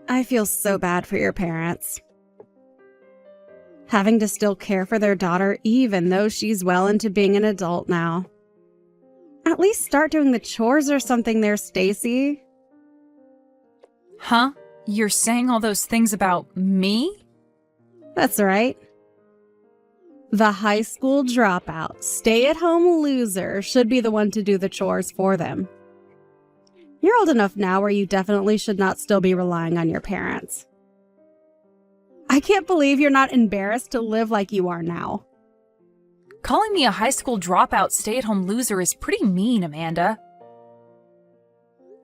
I feel so bad for your parents. Having to still care for their daughter even though she's well into being an adult now. At least start doing the chores or something there, Stacy. Huh? You're saying all those things about me? That's right. The high school dropout, stay-at-home loser should be the one to do the chores for them. You're old enough now where you definitely should not still be relying on your parents. I can't believe you're not embarrassed to live like you are now. Calling me a high school dropout stay-at-home loser is pretty mean, Amanda.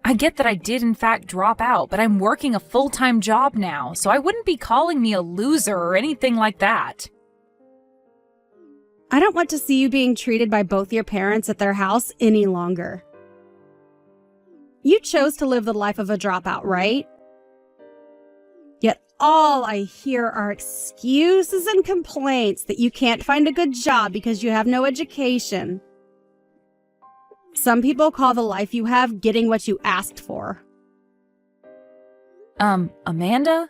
I get that I did in fact drop out, but I'm working a full-time job now, so I wouldn't be calling me a loser or anything like that. I don't want to see you being treated by both your parents at their house any longer. You chose to live the life of a dropout, right? Yet all I hear are excuses and complaints that you can't find a good job because you have no education. Some people call the life you have getting what you asked for. Amanda?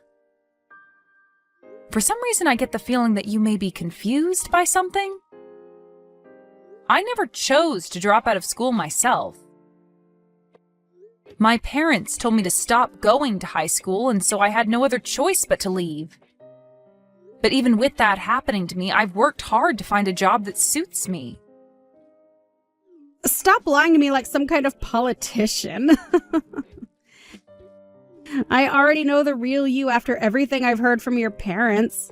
For some reason I get the feeling that you may be confused by something. I never chose to drop out of school myself. My parents told me to stop going to high school, and so I had no other choice but to leave. But even with that happening to me, I've worked hard to find a job that suits me. Stop lying to me like some kind of politician. I already know the real you after everything I've heard from your parents.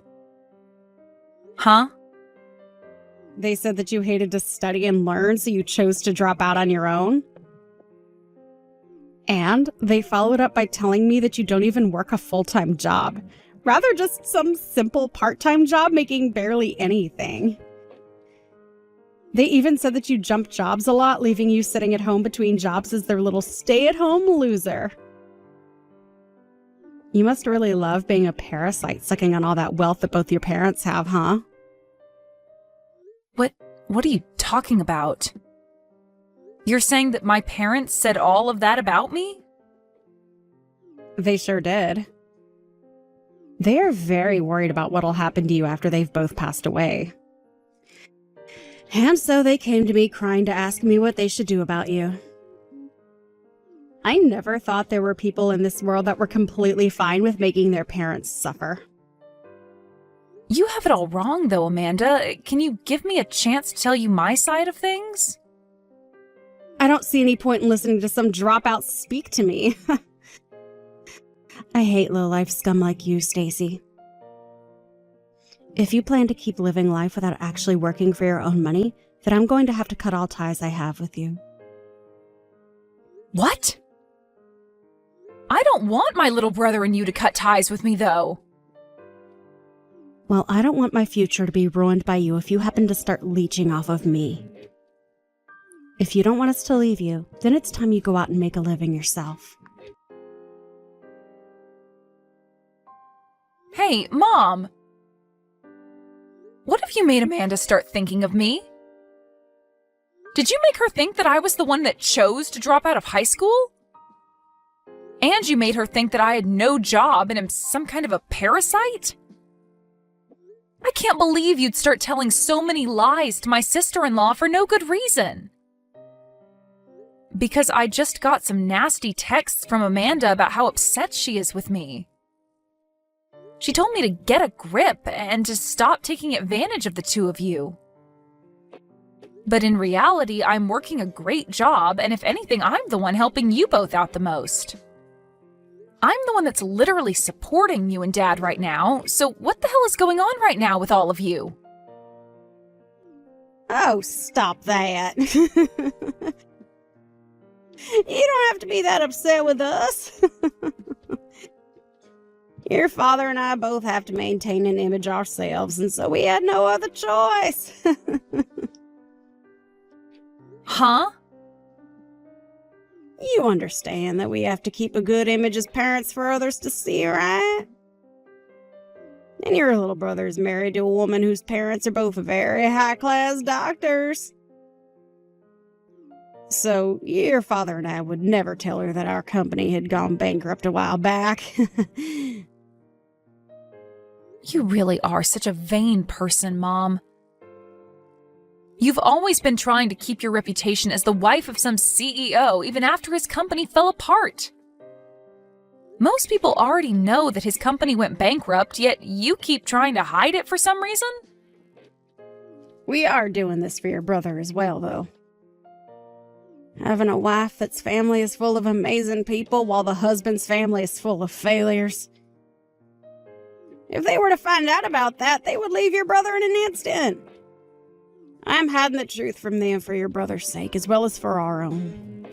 Huh? They said that you hated to study and learn, so you chose to drop out on your own. And they followed up by telling me that you don't even work a full-time job, rather just some simple part-time job making barely anything. They even said that you jump jobs a lot, leaving you sitting at home between jobs as their little stay-at-home loser. You must really love being a parasite sucking on all that wealth that both your parents have, huh? What are you talking about? You're saying that my parents said all of that about me? They sure did. They are very worried about what'll happen to you after they've both passed away. And so they came to me crying to ask me what they should do about you. I never thought there were people in this world that were completely fine with making their parents suffer. You have it all wrong, though, Amanda. Can you give me a chance to tell you my side of things? I don't see any point in listening to some dropout speak to me. I hate low-life scum like you, Stacy. If you plan to keep living life without actually working for your own money, then I'm going to have to cut all ties I have with you. What? I don't want my little brother and you to cut ties with me, though. Well, I don't want my future to be ruined by you if you happen to start leeching off of me. If you don't want us to leave you, then it's time you go out and make a living yourself. Hey, Mom! What if you made Amanda start thinking of me? Did you make her think that I was the one that chose to drop out of high school? And you made her think that I had no job and am some kind of a parasite? I can't believe you'd start telling so many lies to my sister-in-law for no good reason. Because I just got some nasty texts from Amanda about how upset she is with me. She told me to get a grip and to stop taking advantage of the two of you. But in reality, I'm working a great job, and if anything, I'm the one helping you both out the most. I'm the one that's literally supporting you and Dad right now, so what the hell is going on right now with all of you? Oh, stop that. You don't have to be that upset with us. Your father and I both have to maintain an image ourselves, and so we had no other choice. Huh? You understand that we have to keep a good image as parents for others to see, right? And your little brother's married to a woman whose parents are both very high-class doctors. So your father and I would never tell her that our company had gone bankrupt a while back. You really are such a vain person, Mom. You've always been trying to keep your reputation as the wife of some CEO even after his company fell apart. Most people already know that his company went bankrupt, yet you keep trying to hide it for some reason? We are doing this for your brother as well, though. Having a wife that's family is full of amazing people while the husband's family is full of failures. If they were to find out about that, they would leave your brother in an instant. I'm hiding the truth from them for your brother's sake, as well as for our own.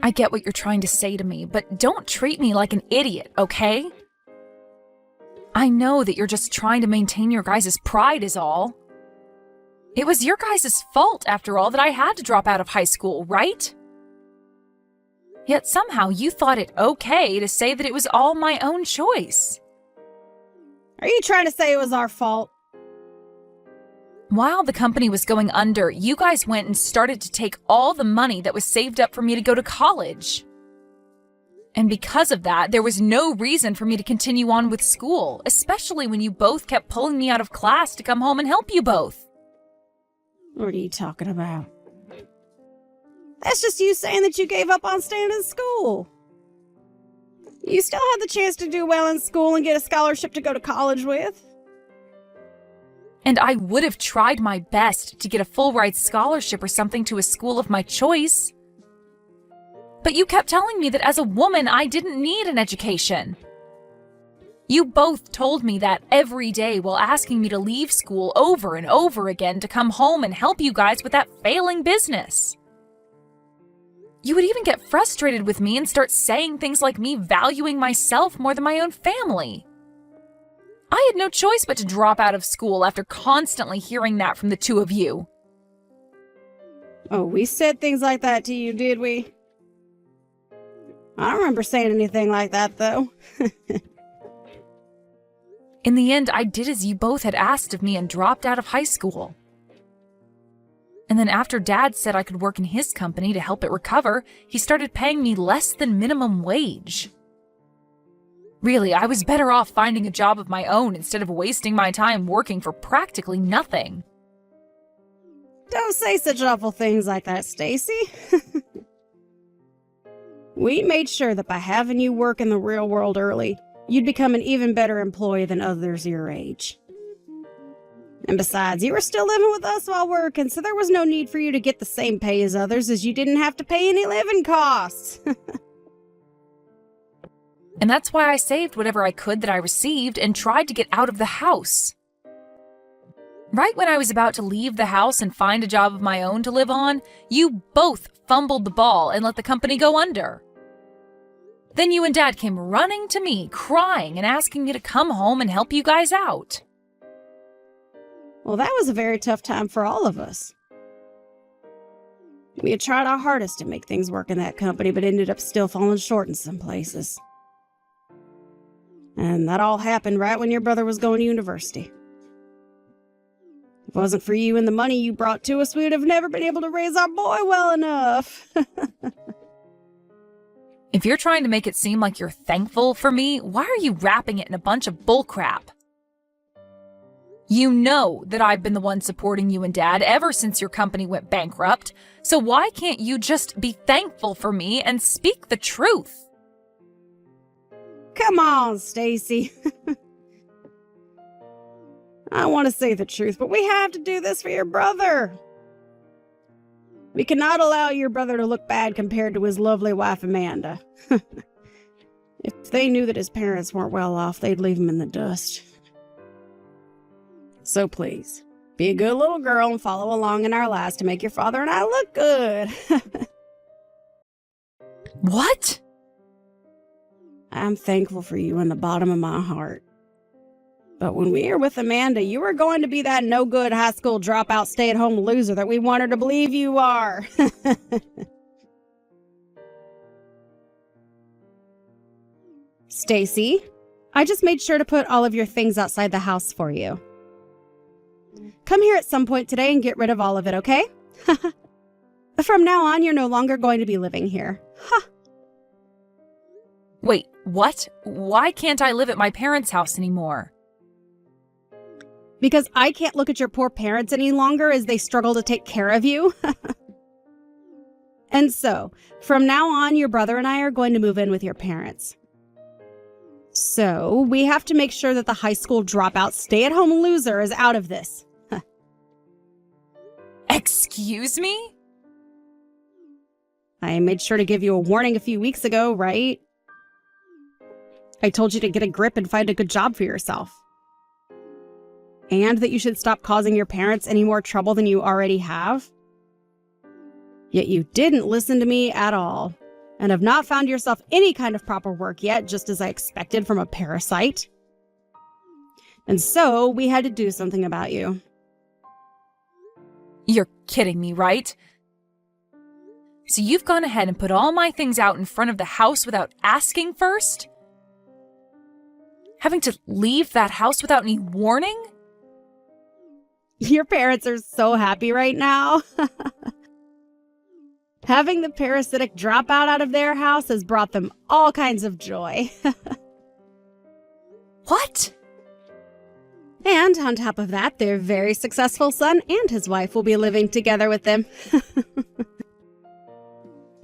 I get what you're trying to say to me, but don't treat me like an idiot, okay? I know that you're just trying to maintain your guys' pride is all. It was your guys' fault, after all, that I had to drop out of high school, right? Yet somehow you thought it okay to say that it was all my own choice. Are you trying to say it was our fault? While the company was going under, you guys went and started to take all the money that was saved up for me to go to college. And because of that, there was no reason for me to continue on with school, especially when you both kept pulling me out of class to come home and help you both. What are you talking about? That's just you saying that you gave up on staying in school. You still had the chance to do well in school and get a scholarship to go to college with. And I would have tried my best to get a full-ride scholarship or something to a school of my choice. But you kept telling me that as a woman, I didn't need an education. You both told me that every day while asking me to leave school over and over again to come home and help you guys with that failing business. You would even get frustrated with me and start saying things like me valuing myself more than my own family. I had no choice but to drop out of school after constantly hearing that from the two of you. Oh, we said things like that to you, did we? I don't remember saying anything like that, though. In the end, I did as you both had asked of me and dropped out of high school. And then after Dad said I could work in his company to help it recover, he started paying me less than minimum wage. Really, I was better off finding a job of my own instead of wasting my time working for practically nothing. Don't say such awful things like that, Stacy. We made sure that by having you work in the real world early, you'd become an even better employee than others your age. And besides, you were still living with us while working, so there was no need for you to get the same pay as others, as you didn't have to pay any living costs. And that's why I saved whatever I could that I received and tried to get out of the house. Right when I was about to leave the house and find a job of my own to live on, you both fumbled the ball and let the company go under. Then you and Dad came running to me, crying and asking me to come home and help you guys out. Well, that was a very tough time for all of us. We had tried our hardest to make things work in that company, but ended up still falling short in some places. And that all happened right when your brother was going to university. If it wasn't for you and the money you brought to us, we would have never been able to raise our boy well enough. If you're trying to make it seem like you're thankful for me, why are you wrapping it in a bunch of bullcrap? You know that I've been the one supporting you and Dad ever since your company went bankrupt, so why can't you just be thankful for me and speak the truth? Come on, Stacy. I want to say the truth, but we have to do this for your brother. We cannot allow your brother to look bad compared to his lovely wife, Amanda. If they knew that his parents weren't well off, they'd leave him in the dust. So please, be a good little girl and follow along in our lives to make your father and I look good. What? I'm thankful for you in the bottom of my heart. But when we are with Amanda, you are going to be that no-good high school dropout stay-at-home loser that we want her to believe you are. Stacy, I just made sure to put all of your things outside the house for you. Come here at some point today and get rid of all of it, okay? From now on, you're no longer going to be living here. Huh. Wait, what? Why can't I live at my parents' house anymore? Because I can't look at your poor parents any longer as they struggle to take care of you. And so, from now on, your brother and I are going to move in with your parents. So, we have to make sure that the high school dropout stay-at-home loser is out of this. Excuse me? I made sure to give you a warning a few weeks ago, right? I told you to get a grip and find a good job for yourself. And that you should stop causing your parents any more trouble than you already have. Yet you didn't listen to me at all, and have not found yourself any kind of proper work yet, just as I expected from a parasite. And so, we had to do something about you. You're kidding me, right? So you've gone ahead and put all my things out in front of the house without asking first? Having to leave that house without any warning? Your parents are so happy right now. Having the parasitic dropout out of their house has brought them all kinds of joy. What? And on top of that, their very successful son and his wife will be living together with them.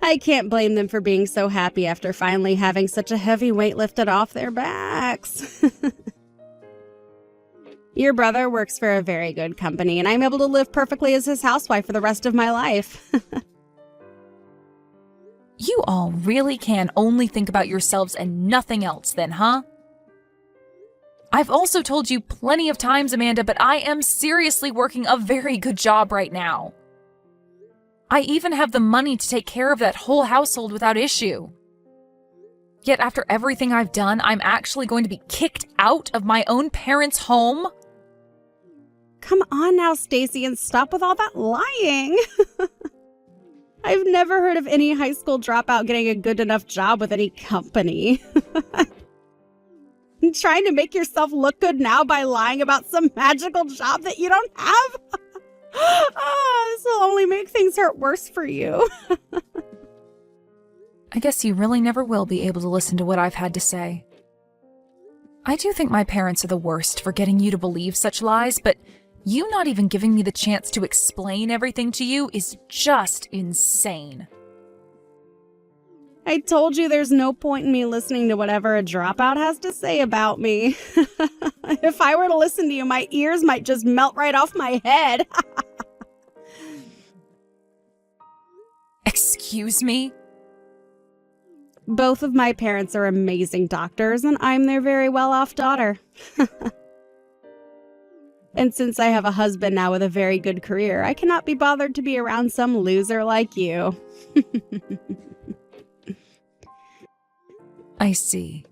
I can't blame them for being so happy after finally having such a heavy weight lifted off their backs. Your brother works for a very good company, and I'm able to live perfectly as his housewife for the rest of my life. You all really can only think about yourselves and nothing else then, huh? I've also told you plenty of times, Amanda, but I am seriously working a very good job right now. I even have the money to take care of that whole household without issue. Yet after everything I've done, I'm actually going to be kicked out of my own parents' home? Come on now, Stacy, and stop with all that lying. I've never heard of any high school dropout getting a good enough job with any company. You're trying to make yourself look good now by lying about some magical job that you don't have? Oh, this will only make things hurt worse for you. I guess you really never will be able to listen to what I've had to say. I do think my parents are the worst for getting you to believe such lies, but you not even giving me the chance to explain everything to you is just insane. I told you there's no point in me listening to whatever a dropout has to say about me. If I were to listen to you, my ears might just melt right off my head. Excuse me? Both of my parents are amazing doctors, and I'm their very well-off daughter. And since I have a husband now with a very good career, I cannot be bothered to be around some loser like you. I see.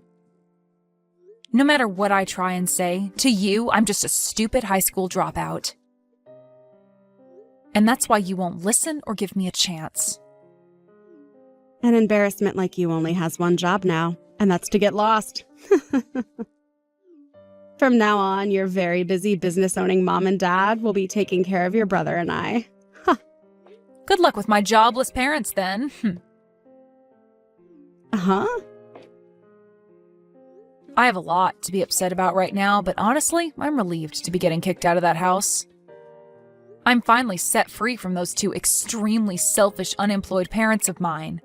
No matter what I try and say, to you, I'm just a stupid high school dropout. And that's why you won't listen or give me a chance. An embarrassment like you only has one job now, and that's to get lost. From now on, your very busy business-owning mom and dad will be taking care of your brother and I. Huh. Good luck with my jobless parents, then. Huh? I have a lot to be upset about right now, but honestly, I'm relieved to be getting kicked out of that house. I'm finally set free from those two extremely selfish, unemployed parents of mine.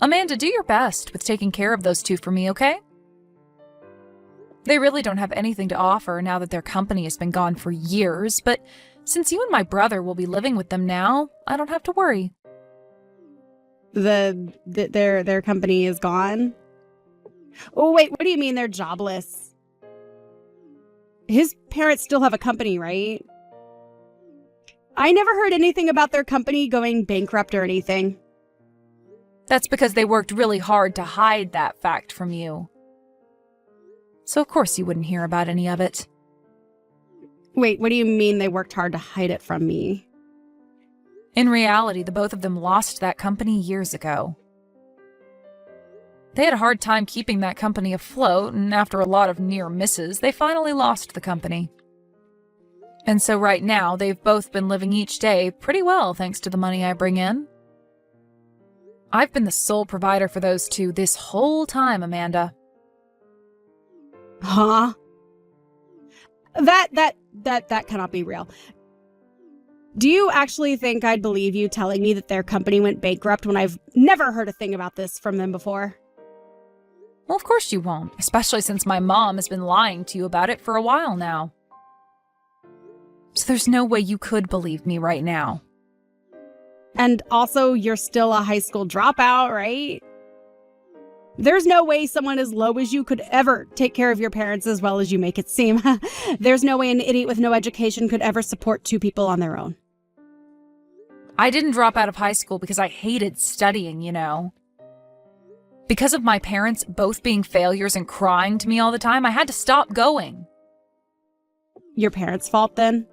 Amanda, do your best with taking care of those two for me, okay? They really don't have anything to offer now that their company has been gone for years, but since you and my brother will be living with them now, I don't have to worry. Their company is gone? Oh, wait, what do you mean they're jobless? His parents still have a company, right? I never heard anything about their company going bankrupt or anything. That's because they worked really hard to hide that fact from you. So of course you wouldn't hear about any of it. Wait, what do you mean they worked hard to hide it from me? In reality, the both of them lost that company years ago. They had a hard time keeping that company afloat, and after a lot of near misses, they finally lost the company. And so right now, they've both been living each day pretty well thanks to the money I bring in. I've been the sole provider for those two this whole time, Amanda. Huh? That cannot be real. Do you actually think I'd believe you telling me that their company went bankrupt when I've never heard a thing about this from them before? Well, of course you won't, especially since my mom has been lying to you about it for a while now. So there's no way you could believe me right now. And also, you're still a high school dropout, right? There's no way someone as low as you could ever take care of your parents as well as you make it seem. There's no way an idiot with no education could ever support two people on their own. I didn't drop out of high school because I hated studying, you know. Because of my parents both being failures and crying to me all the time, I had to stop going. Your parents' fault then?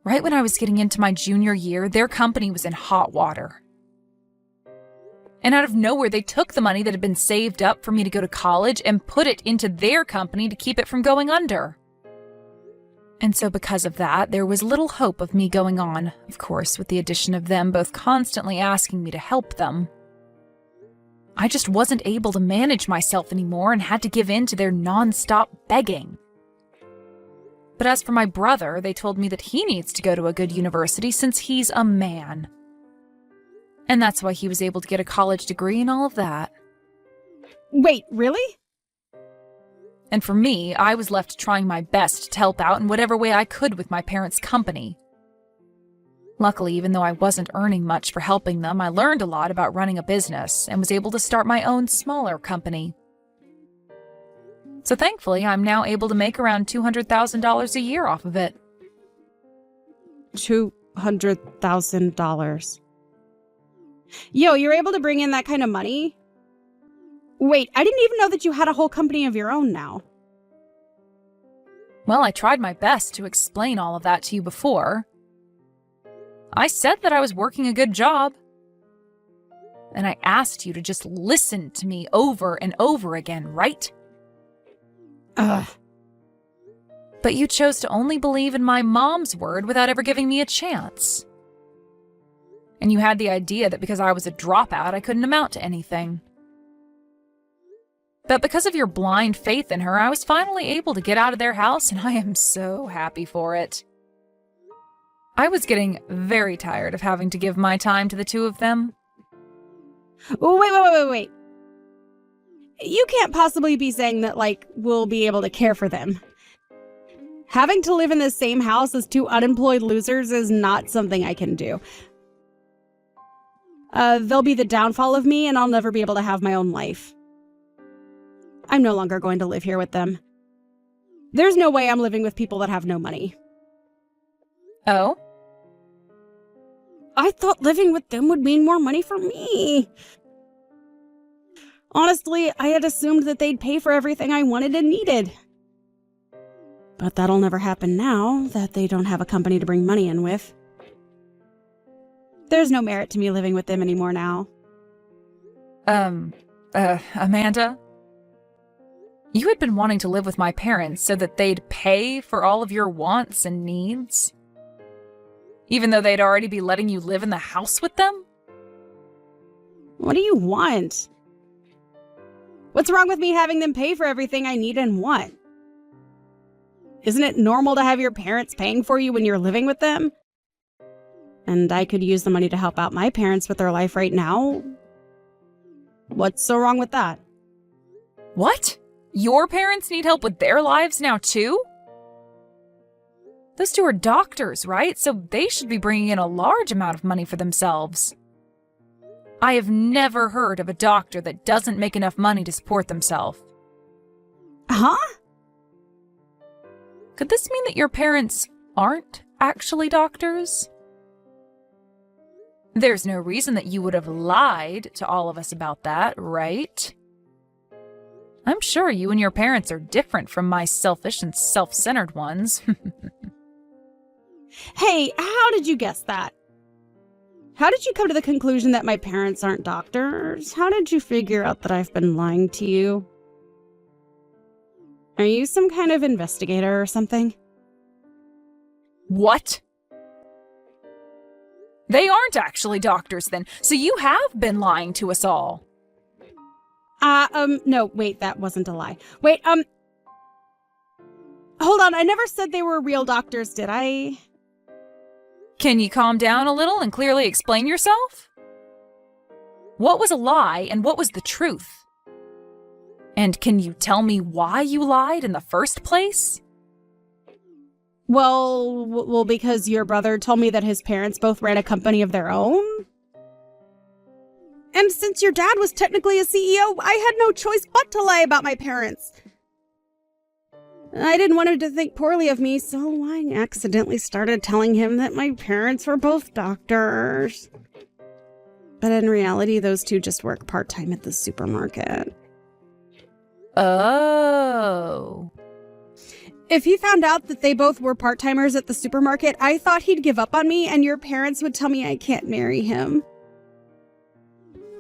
Right when I was getting into my junior year, their company was in hot water. And out of nowhere, they took the money that had been saved up for me to go to college and put it into their company to keep it from going under. And so because of that, there was little hope of me going on, of course, with the addition of them both constantly asking me to help them. I just wasn't able to manage myself anymore and had to give in to their non-stop begging. But as for my brother, they told me that he needs to go to a good university since he's a man. And that's why he was able to get a college degree and all of that. Wait, really? And for me, I was left trying my best to help out in whatever way I could with my parents' company. Luckily, even though I wasn't earning much for helping them, I learned a lot about running a business and was able to start my own smaller company. So thankfully, I'm now able to make around $200,000 a year off of it. $200,000. Yo, you're able to bring in that kind of money? Wait, I didn't even know that you had a whole company of your own now. Well, I tried my best to explain all of that to you before. I said that I was working a good job. And I asked you to just listen to me over and over again, right? Ugh. But you chose to only believe in my mom's word without ever giving me a chance. And you had the idea that because I was a dropout, I couldn't amount to anything. But because of your blind faith in her, I was finally able to get out of their house, and I am so happy for it. I was getting very tired of having to give my time to the two of them. Oh, wait. You can't possibly be saying that, we'll be able to care for them. Having to live in the same house as two unemployed losers is not something I can do. They'll be the downfall of me, and I'll never be able to have my own life. I'm no longer going to live here with them. There's no way I'm living with people that have no money. Oh? I thought living with them would mean more money for me. Honestly, I had assumed that they'd pay for everything I wanted and needed. But that'll never happen now that they don't have a company to bring money in with. There's no merit to me living with them anymore now. Amanda? You had been wanting to live with my parents so that they'd pay for all of your wants and needs? Even though they'd already be letting you live in the house with them? What do you want? What's wrong with me having them pay for everything I need and want? Isn't it normal to have your parents paying for you when you're living with them? And I could use the money to help out my parents with their life right now. What's so wrong with that? What? Your parents need help with their lives now too? Those two are doctors, right? So they should be bringing in a large amount of money for themselves. I have never heard of a doctor that doesn't make enough money to support themselves. Huh? Could this mean that your parents aren't actually doctors? There's no reason that you would have lied to all of us about that, right? I'm sure you and your parents are different from my selfish and self-centered ones. Hey, how did you guess that? How did you come to the conclusion that my parents aren't doctors? How did you figure out that I've been lying to you? Are you some kind of investigator or something? What? They aren't actually doctors then, so you have been lying to us all. No, wait, that wasn't a lie. Wait, hold on, I never said they were real doctors, did I? Can you calm down a little and clearly explain yourself? What was a lie and what was the truth? And can you tell me why you lied in the first place? Well, because your brother told me that his parents both ran a company of their own. And since your dad was technically a CEO, I had no choice but to lie about my parents. I didn't want him to think poorly of me, so I accidentally started telling him that my parents were both doctors. But in reality, those two just work part-time at the supermarket. Oh. If he found out that they both were part-timers at the supermarket, I thought he'd give up on me and your parents would tell me I can't marry him.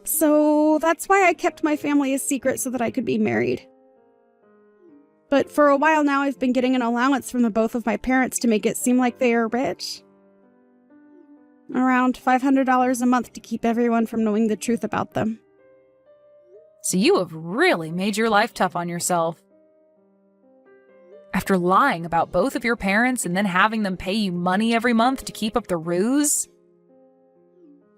So that's why I kept my family a secret so that I could be married. But for a while now, I've been getting an allowance from the both of my parents to make it seem like they are rich. Around $500 a month to keep everyone from knowing the truth about them. So you have really made your life tough on yourself. After lying about both of your parents and then having them pay you money every month to keep up the ruse?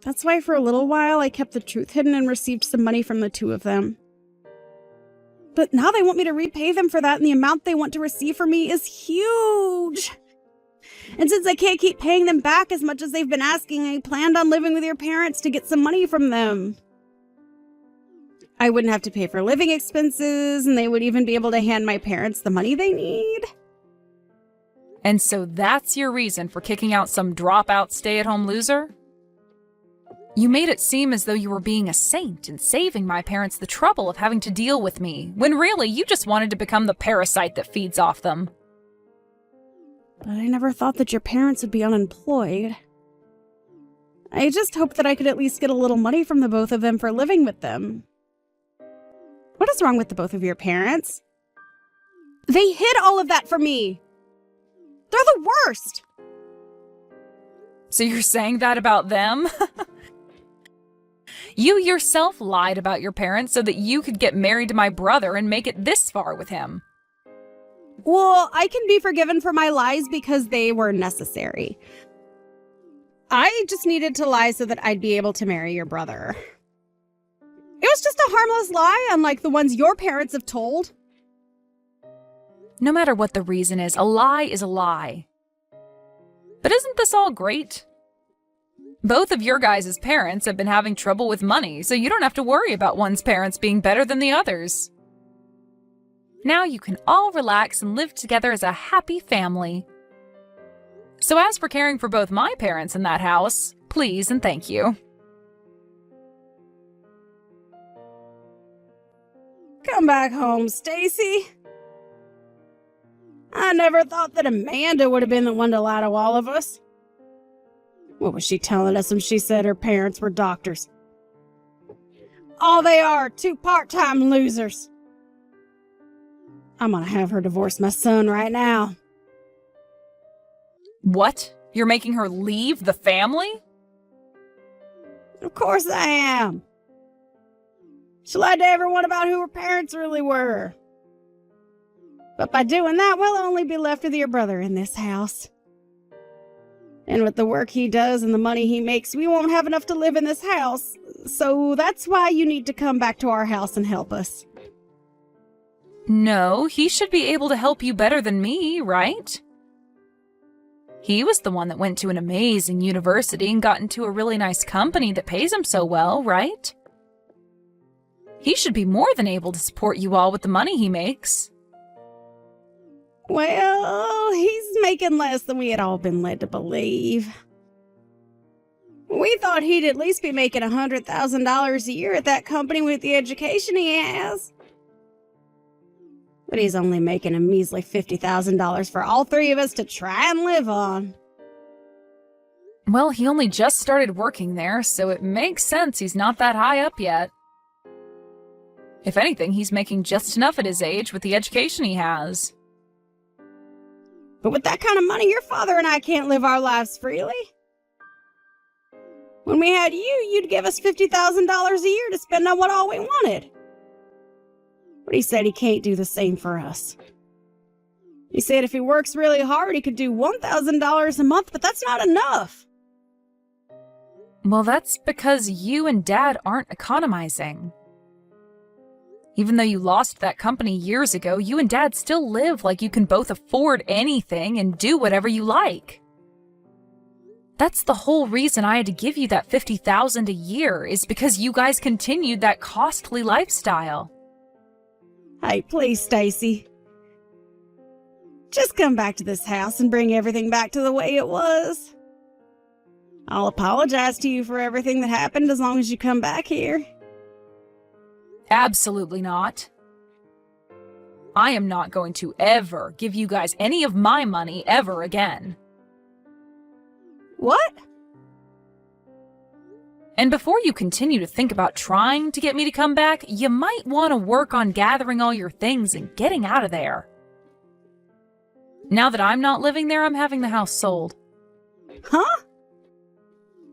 That's why for a little while I kept the truth hidden and received some money from the two of them. But now they want me to repay them for that, and the amount they want to receive from me is huge. And since I can't keep paying them back as much as they've been asking, I planned on living with your parents to get some money from them. I wouldn't have to pay for living expenses, and they would even be able to hand my parents the money they need. And so that's your reason for kicking out some dropout stay-at-home loser? You made it seem as though you were being a saint and saving my parents the trouble of having to deal with me, when really you just wanted to become the parasite that feeds off them. But I never thought that your parents would be unemployed. I just hoped that I could at least get a little money from the both of them for living with them. What is wrong with the both of your parents? They hid all of that from me! They're the worst! So you're saying that about them? You yourself lied about your parents so that you could get married to my brother and make it this far with him. Well, I can be forgiven for my lies because they were necessary. I just needed to lie so that I'd be able to marry your brother. It was just a harmless lie, unlike the ones your parents have told. No matter what the reason is a lie. But isn't this all great? Both of your guys' parents have been having trouble with money, so you don't have to worry about one's parents being better than the others. Now you can all relax and live together as a happy family. So as for caring for both my parents in that house, please and thank you. Come back home, Stacy. I never thought that Amanda would have been the one to lie to all of us. What was she telling us when she said her parents were doctors? All they are, two part-time losers. I'm gonna have her divorce my son right now. What? You're making her leave the family? Of course I am. She lied to everyone about who her parents really were. But by doing that, we'll only be left with your brother in this house. And with the work he does and the money he makes, we won't have enough to live in this house. So that's why you need to come back to our house and help us. No, he should be able to help you better than me, right? He was the one that went to an amazing university and got into a really nice company that pays him so well, right? He should be more than able to support you all with the money he makes. Well, he's making less than we had all been led to believe. We thought he'd at least be making $100,000 a year at that company with the education he has. But he's only making a measly $50,000 for all three of us to try and live on. Well, he only just started working there, so it makes sense he's not that high up yet. If anything, he's making just enough at his age with the education he has. But with that kind of money, your father and I can't live our lives freely. When we had you, you'd give us $50,000 a year to spend on what all we wanted. But he said he can't do the same for us. He said if he works really hard, he could do $1,000 a month, but that's not enough. Well, that's because you and Dad aren't economizing. Even though you lost that company years ago, you and Dad still live like you can both afford anything and do whatever you like. That's the whole reason I had to give you that $50,000 a year, is because you guys continued that costly lifestyle. Hey, please, Stacy. Just come back to this house and bring everything back to the way it was. I'll apologize to you for everything that happened as long as you come back here. Absolutely not. I am not going to ever give you guys any of my money ever again. What? And before you continue to think about trying to get me to come back, you might want to work on gathering all your things and getting out of there. Now that I'm not living there, I'm having the house sold. Huh?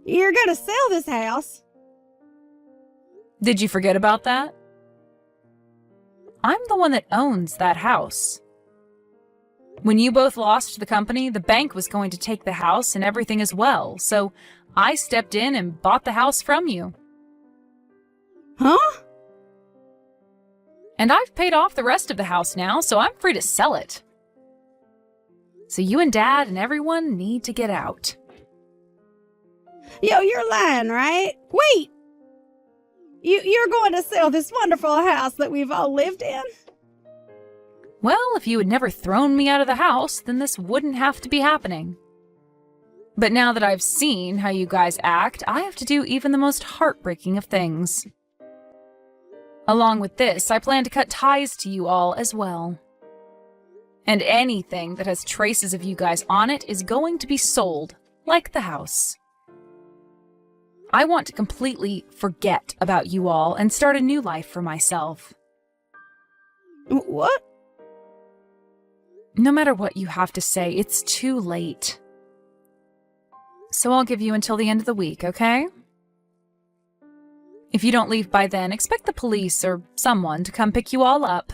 You're gonna sell this house? Did you forget about that? I'm the one that owns that house. When you both lost the company, the bank was going to take the house and everything as well, so I stepped in and bought the house from you. Huh? And I've paid off the rest of the house now, so I'm free to sell it. So you and Dad and everyone need to get out. Yo, you're lying, right? Wait! You're going to sell this wonderful house that we've all lived in? Well, if you had never thrown me out of the house, then this wouldn't have to be happening. But now that I've seen how you guys act, I have to do even the most heartbreaking of things. Along with this, I plan to cut ties to you all as well. And anything that has traces of you guys on it is going to be sold, like the house. I want to completely forget about you all and start a new life for myself. What? No matter what you have to say, it's too late. So I'll give you until the end of the week, okay? If you don't leave by then, expect the police or someone to come pick you all up.